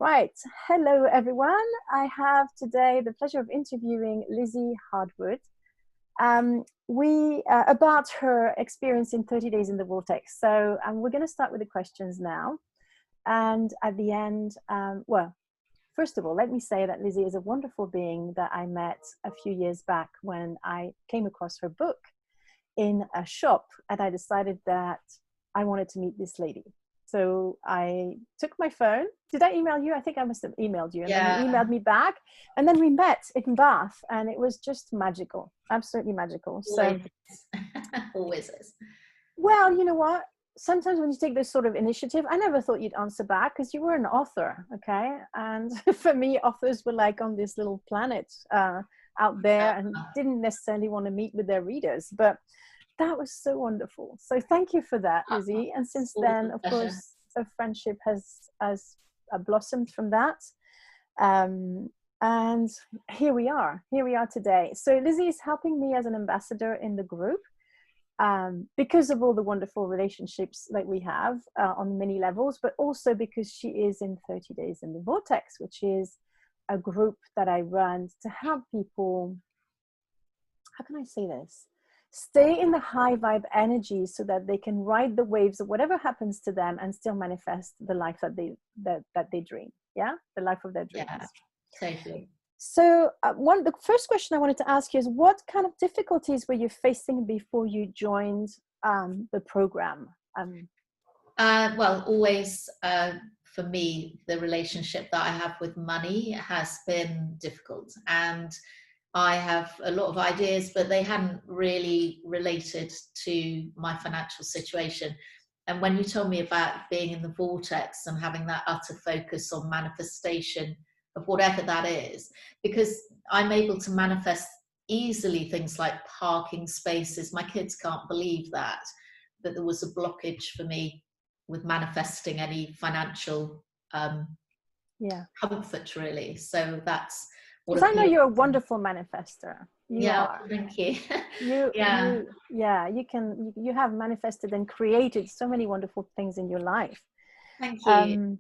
Right. Hello, everyone. I have today the pleasure of interviewing Lizzie Harwood. We about her experience in 30 days in the vortex. So we're going to start with the questions now. And at the end, well, first of all, let me say that Lizzie is a wonderful being that I met a few years back when I came across her book in a shop, and I decided that I wanted to meet this lady. So I took my phone. Did I email you? I think I must have emailed you. And then you emailed me back. And then we met in Bath. And it was just magical. Absolutely magical. Always. So always is. Well, you know what? Sometimes when you take this sort of initiative, I never thought you'd answer back because you were an author. Okay. And for me, authors were like on this little planet out there and didn't necessarily want to meet with their readers. But that was so wonderful. So thank you for that, Lizzie. And since then, of course, a friendship has blossomed from that. And here we are today. So Lizzie is helping me as an ambassador in the group because of all the wonderful relationships that we have on many levels, but also because she is in 30 Days in the Vortex, which is a group that I run to help people, how can I say this? Stay in the high vibe energy so that they can ride the waves of whatever happens to them and still manifest the life that they dream. Yeah, the life of their dreams. Yeah, totally. So the first question I wanted to ask you is, what kind of difficulties were you facing before you joined the program? Well, always for me, the relationship that I have with money has been difficult, and I have a lot of ideas, but they hadn't really related to my financial situation. And when you told me about being in the vortex and having that utter focus on manifestation of whatever that is, because I'm able to manifest easily things like parking spaces. My kids can't believe that there was a blockage for me with manifesting any financial comfort, really. So that's, because I know you're a wonderful manifester. You are. Thank you. You have manifested and created so many wonderful things in your life. Thank you.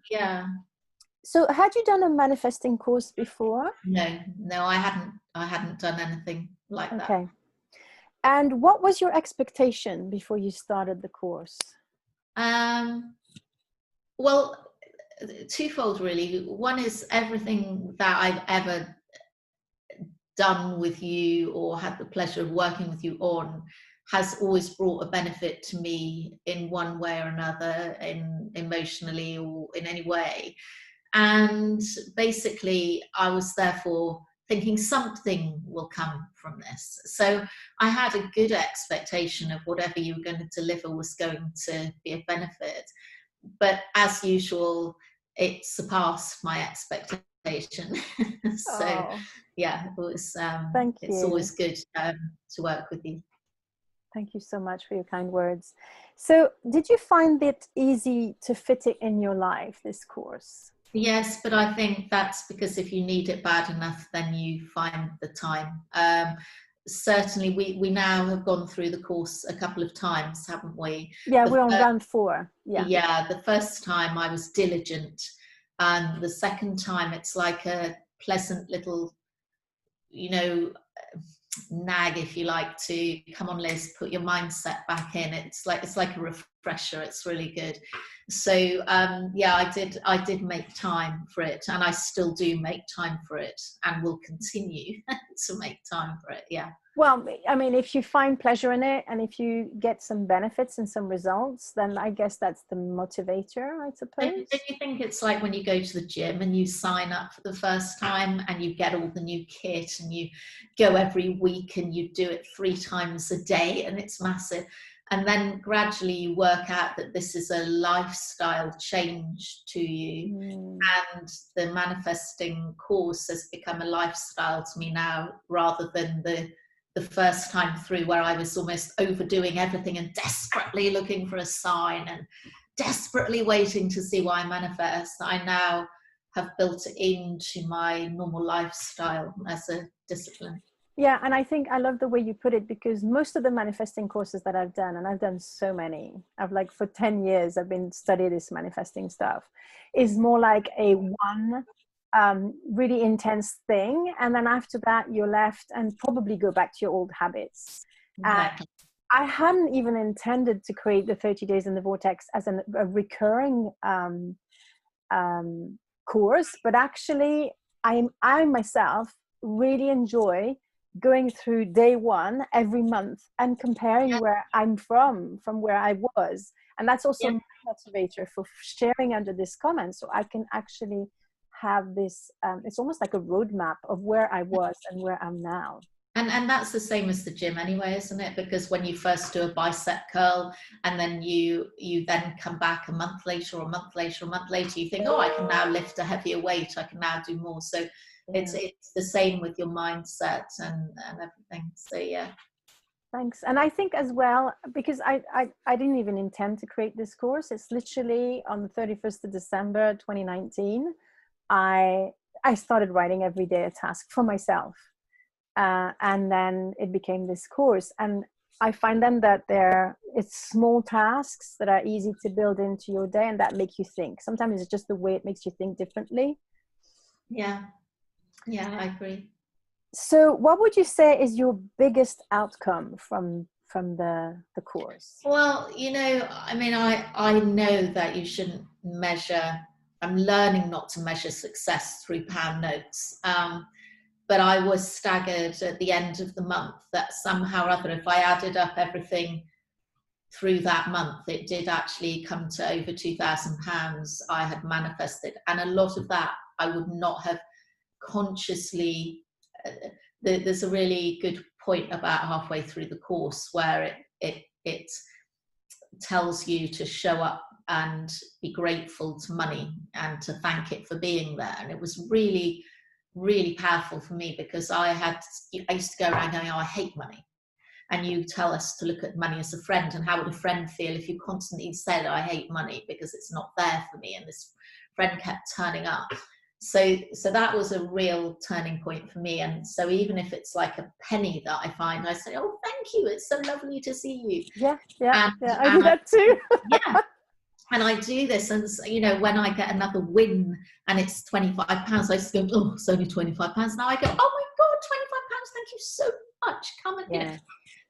So had you done a manifesting course before? No, I hadn't done anything like that. Okay. And what was your expectation before you started the course? Well, twofold really. One is everything that I've ever done with you or had the pleasure of working with you on has always brought a benefit to me in one way or another, emotionally or in any way. And basically I was therefore thinking something will come from this. So I had a good expectation of whatever you were going to deliver was going to be a benefit. But as usual, it surpassed my expectation. So yeah, it was it's always good to work with you. Thank you so much for your kind words. So did you find it easy to fit it in your life, this course? Yes, but I think that's because if you need it bad enough, then you find the time. Certainly we now have gone through the course a couple of times, haven't we? Yeah, we're on round 4. Yeah, the first time I was diligent, and the second time it's like a pleasant little, nag, if you like, to come on, Liz, put your mindset back in. It's like a refresher. It's really good. So I did make time for it, and I still do make time for it, and will continue to make time for it. Yeah. Well, I mean, if you find pleasure in it and if you get some benefits and some results, then I guess that's the motivator, I suppose. Don't you think it's like when you go to the gym and you sign up for the first time and you get all the new kit and you go every week and you do it 3 times a day and it's massive. And then gradually you work out that this is a lifestyle change to you. And the manifesting course has become a lifestyle to me now, rather than the first time through where I was almost overdoing everything and desperately looking for a sign and desperately waiting to see why I manifest. I now have built it into my normal lifestyle as a discipline. Yeah, and I think I love the way you put it, because most of the manifesting courses that I've done, and I've done so many, I've like for 10 years, I've been studying this manifesting stuff, is more like a one really intense thing. And then after that, you're left and probably go back to your old habits. Exactly. I hadn't even intended to create the 30 Days in the Vortex as a recurring course, but actually I myself really enjoy going through day one every month and comparing Yeah. where I'm from where I was. And that's also Yeah. my motivator for sharing under this comment, so I can actually have this, it's almost like a roadmap of where I was and where I'm now. And that's the same as the gym anyway, isn't it? Because when you first do a bicep curl and then you then come back a month later or a month later or a month later, you think, oh, I can now lift a heavier weight, I can now do more. So Yeah. it's the same with your mindset and everything. So yeah. Thanks. And I think as well, because I didn't even intend to create this course. It's literally on the 31st of December 2019, I started writing every day a task for myself. And then it became this course. And I find them that it's small tasks that are easy to build into your day and that make you think. Sometimes it's just the way it makes you think differently. Yeah. Yeah, I agree. So what would you say is your biggest outcome from the course? Well, I mean, I know that you shouldn't measure. I'm learning not to measure success through pound notes. But I was staggered at the end of the month that somehow or other, if I added up everything through that month, it did actually come to over £2,000 I had manifested. And a lot of that I would not have consciously. There's a really good point about halfway through the course where it tells you to show up and be grateful to money and to thank it for being there. And it was really, really powerful for me, because I used to go around going, oh, I hate money. And you tell us to look at money as a friend, and how would a friend feel if you constantly said, I hate money because it's not there for me, and this friend kept turning up. So that was a real turning point for me. And so even if it's like a penny that I find, I say, oh, thank you, it's so lovely to see you. Yeah, I do And that too. yeah, and I do this, and when I get another win and it's £25, I just go, oh, it's only £25. Now I go, oh my God, £25, thank you so much, come and Yeah.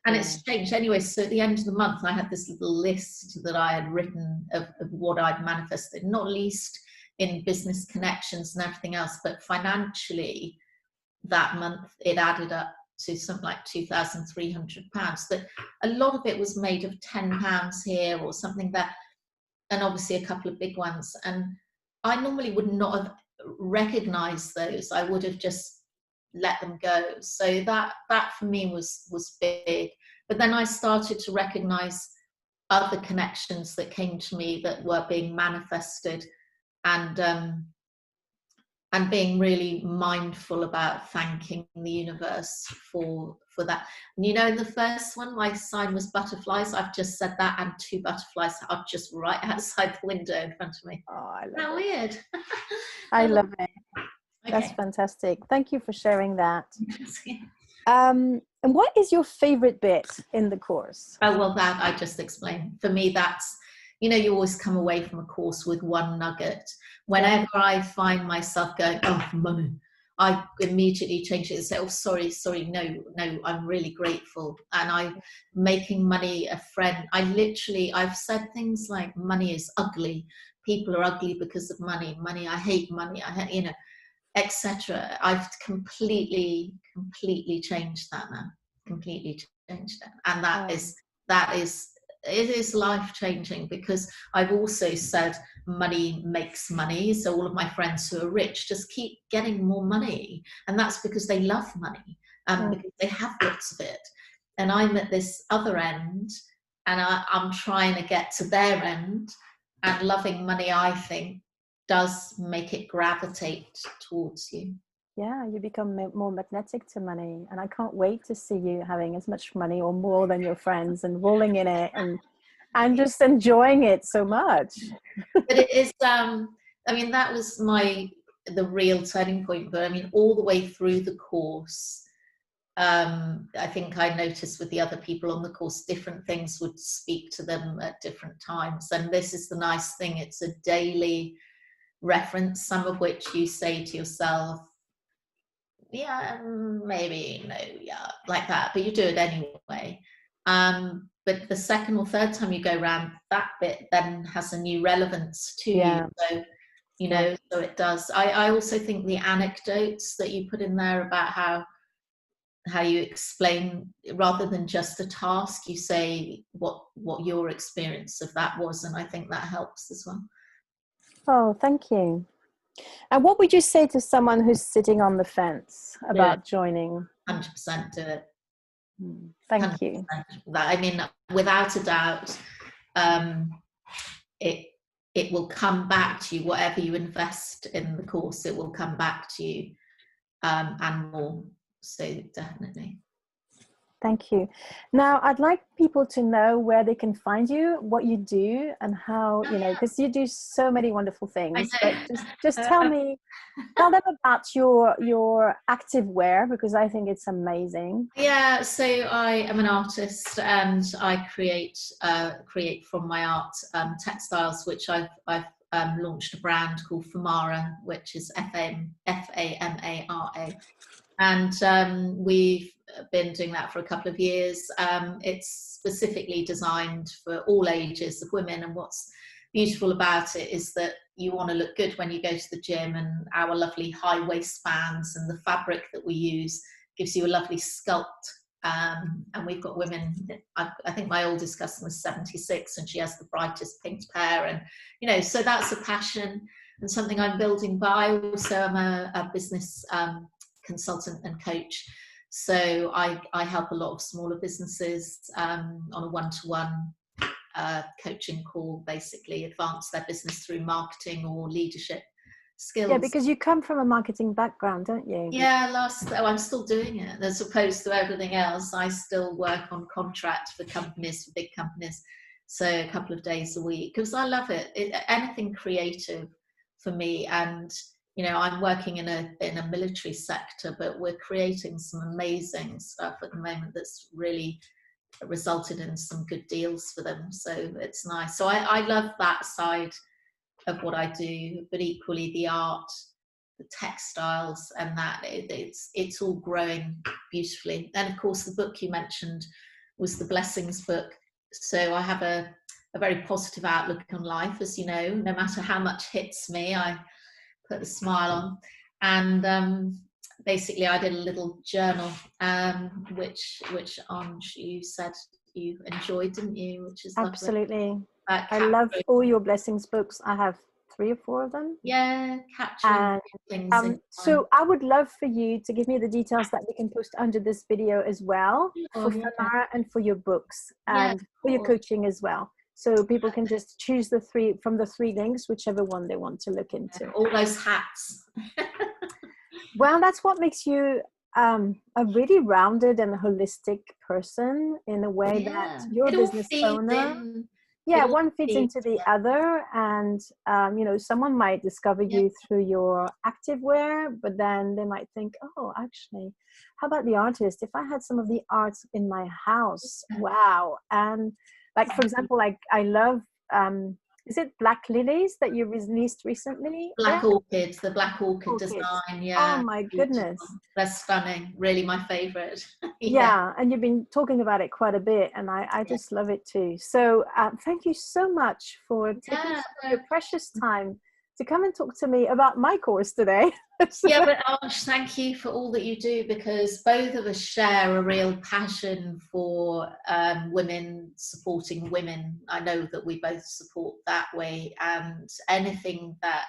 And it's changed anyway. So at the end of the month, I had this little list that I had written of what I'd manifested, not least in business connections and everything else, but financially that month it added up to something like £2,300. That a lot of it was made of £10 here or something that, and obviously a couple of big ones. And I normally would not have recognized those. I would have just let them go. So that for me was big. But then I started to recognize other connections that came to me that were being manifested, and being really mindful about thanking the universe for that. And in the first one, my sign was butterflies. I've just said that, and 2 butterflies are just right outside the window in front of me. Oh, I love How it. weird. I love it. Okay. That's fantastic. Thank you for sharing that. And what is your favorite bit in the course? Oh, well, that I just explained. For me, that's, you always come away from a course with one nugget. Whenever I find myself going, oh, money, I immediately change it and say, oh, sorry, no, I'm really grateful. And I'm making money a friend. I've said things like money is ugly. People are ugly because of money. I hate money. Etc. I've completely changed that now. Completely changed it. And it is life changing, because I've also said money makes money. So all of my friends who are rich just keep getting more money. And that's because they love money, because they have lots of it. And I'm at this other end, and I'm trying to get to their end, and loving money, I think, does make it gravitate towards you. Yeah, you become more magnetic to money, and I can't wait to see you having as much money or more than your friends and rolling in it and just enjoying it so much. But it is, I mean, that was the real turning point. But I mean, all the way through the course, I think I noticed with the other people on the course, different things would speak to them at different times. And this is the nice thing, it's a daily reference, some of which you say to yourself, yeah, maybe, no, yeah, like that, but you do it anyway. But the second or third time you go around, that bit then has a new relevance to you. So, you know, so it does. I also think the anecdotes that you put in there about how you explain, rather than just a task, you say what your experience of that was, and I think that helps as well. Oh, thank you. And what would you say to someone who's sitting on the fence about joining? 100% do it. Thank 100%. you. I mean, without a doubt, it will come back to you. Whatever you invest in the course, it will come back to you, and more. So definitely. Thank you. Now, I'd like people to know where they can find you, what you do, and how, you know, because you do so many wonderful things. But just tell them about your active wear, because I think it's amazing. Yeah, so I am an artist, and I create from my art textiles, which I've launched a brand called Famara, which is Famara. And we've been doing that for a couple of years. It's specifically designed for all ages of women, and what's beautiful about it is that you want to look good when you go to the gym, and our lovely high waistbands and the fabric that we use gives you a lovely sculpt. And we've got women, I think my oldest customer is 76 and she has the brightest pink hair, and you know, so that's a passion and something I'm building. But I also am a business consultant and coach, so I help a lot of smaller businesses on a one-to-one coaching call, basically advance their business through marketing or leadership skills. Yeah, because you come from a marketing background, don't you? Yeah, I'm still doing it. As opposed to everything else, I still work on contract for companies, for big companies, so a couple of days a week, because I love it. Anything creative for me. And you know, I'm working in a military sector, but we're creating some amazing stuff at the moment that's really resulted in some good deals for them. So it's nice. So I love that side of what I do, but equally the art, the textiles, and that it's all growing beautifully. And of course, the book you mentioned was the Blessings book. So I have a very positive outlook on life, as you know. No matter how much hits me, I put a smile on. And basically, I did a little journal, which Ange, you said you enjoyed, didn't you? Which is absolutely lovely. I love all your Blessings books. I have 3 or 4 of them. Yeah, capturing things. So I would love for you to give me the details that we can post under this video as well, for Famara and for your books, and for your coaching as well. So people can just choose the 3 from the 3 links, whichever one they want to look into. All those hats. Well, that's what makes you a really rounded and holistic person, in a way that you're a business owner. Yeah, one feeds into the other, and you know, someone might discover you through your activewear, but then they might think, oh, actually, how about the artist? If I had some of the art in my house, wow. And like, for example, like I love, is it Black Lilies that you released recently? Black Orchid, the Black Orchid design. Yeah. Oh my goodness. They're stunning. Really my favorite. Yeah, and you've been talking about it quite a bit, and I just love it too. So thank you so much for taking your precious time to come and talk to me about my course today. Yeah, but Ange, thank you for all that you do, because both of us share a real passion for women, supporting women. I know that we both support that way, and anything that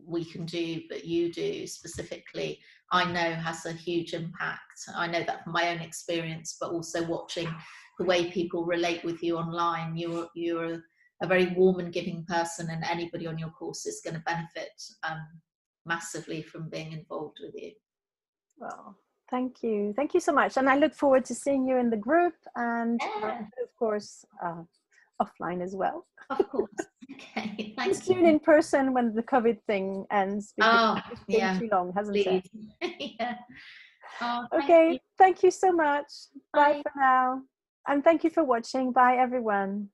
we can do, but you do specifically, I know has a huge impact. I know that from my own experience, but also watching the way people relate with you online. You're a very warm and giving person, and anybody on your course is going to benefit massively from being involved with you. Well, thank you so much, and I look forward to seeing you in the group, and of course offline as well. Of course. Okay, thanks. Soon in person when the COVID thing ends, because it's been too long, hasn't it? Yeah. Oh, thank you. Okay, thank you so much. Bye Bye. for now. And thank you for watching. Bye, everyone.